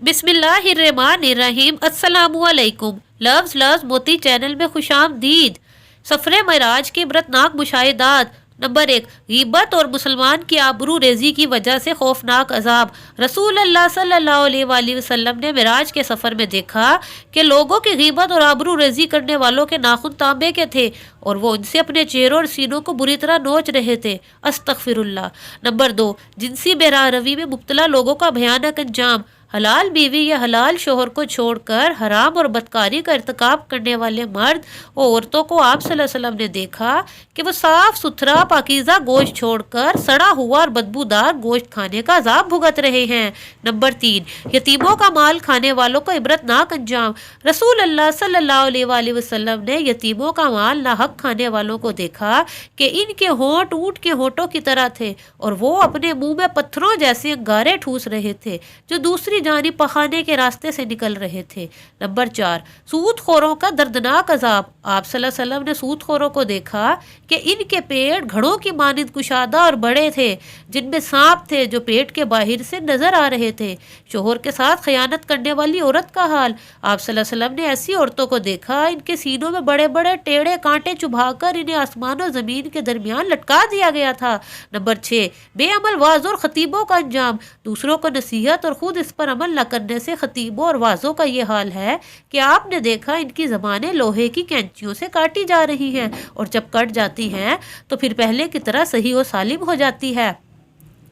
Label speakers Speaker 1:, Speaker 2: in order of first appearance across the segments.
Speaker 1: बिस्मिल्लाहिर्रहमानिर्रहीम। अस्सलामुअलैकुम। लफ्ज़ लफ्ज़ मोती चैनल में खुश आमदीद। सफ़रे मराज के इबरतनाक मुशाहिदात। नंबर 1, गीबत और मुसलमान की आबरू रेजी की वजह से खौफनाक अजाब। रसूल अल्लाह सल्लल्लाहु अलैहि वसल्लम ने मिराज के सफ़र में देखा कि लोगों की गीबत और आबरू रेजी करने वालों के नाखून तांबे के थे और वो उनसे अपने चेहरों और सीनों को बुरी तरह नोच रहे थे। अस्तगफिरुल्लाह। नंबर 2, जिनसी बेरारवी में मुब्तला लोगों का भयानक अंजाम। हलाल बीवी या हलाल शोहर को छोड़कर हराम और बदकारी का इर्तिकाब करने वाले मर्द और औरतों को आप सल्लल्लाहु अलैहि वसल्लम ने देखा कि वो साफ सुथरा पाकीज़ा गोश्त छोड़कर सड़ा हुआ और बदबूदार गोश्त खाने का अजाब भुगत रहे हैं। नंबर 3, यतीमों का माल खाने वालों का इबरतनाक अंजाम। रसूल अल्लाह सल्लल्लाहु अलैहि वसल्लम ने यतीमों का माल नाहक खाने वालों को देखा कि इनके होंठ ऊंट के होंठों की तरह थे और वो अपने मुंह में पत्थरों जैसे अंगारे ठूस रहे थे जो दूसरी जानी पखाने के रास्ते से निकल रहे थे। नंबर 4, सूदखोरों का दर्दनाक अजाब। आप सल्लल्लाहु अलैहि वसल्लम ने सूदखोरों को देखा कि इनके पेट घड़ों की मानिंद कुशादा और बड़े थे जिनमें सांप थे जो पेट के बाहर से नजर आ रहे थे। शोहर के साथ खयानत करने वाली औरत का हाल। आप सल्लल्लाहु अलैहि वसल्लम ने ऐसी औरतों को देखा इनके सीनों में बड़े बड़े टेढ़े कांटे चुभाकर इन्हें आसमान और जमीन के दरमियान लटका दिया गया था। नंबर 6, बेअमल वाज और खतीबों का अंजाम। दूसरों को नसीहत और खुद इस पर अमल न करने से खतीबों और वाजों का ये हाल है कि आपने देखा इनकी ज़बानें लोहे की कैंचियों से काटी जा रही हैं और जब कट जाती हैं तो फिर पहले की तरह सही और सालिम हो जाती है।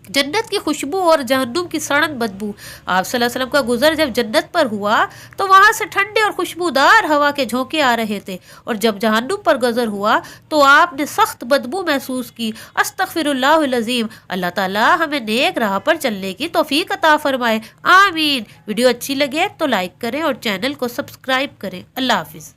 Speaker 1: जन्नत की खुशबू और जहन्नुम की सड़न बदबू। आप सल्लल्लाहु अलैहि वसल्लम का गुजर जब जन्नत पर हुआ तो वहाँ से ठंडे और खुशबूदार हवा के झोंके आ रहे थे और जब जहन्नुम पर गुजर हुआ तो आपने सख्त बदबू महसूस की। अस्तगफिरुल्लाहल अज़ीम। अल्लाह ताला हमें नेक राह पर चलने की तौफीक अता फरमाए। आमीन। वीडियो अच्छी लगे तो लाइक करें और चैनल को सब्सक्राइब करें। अल्लाह हाफिज़।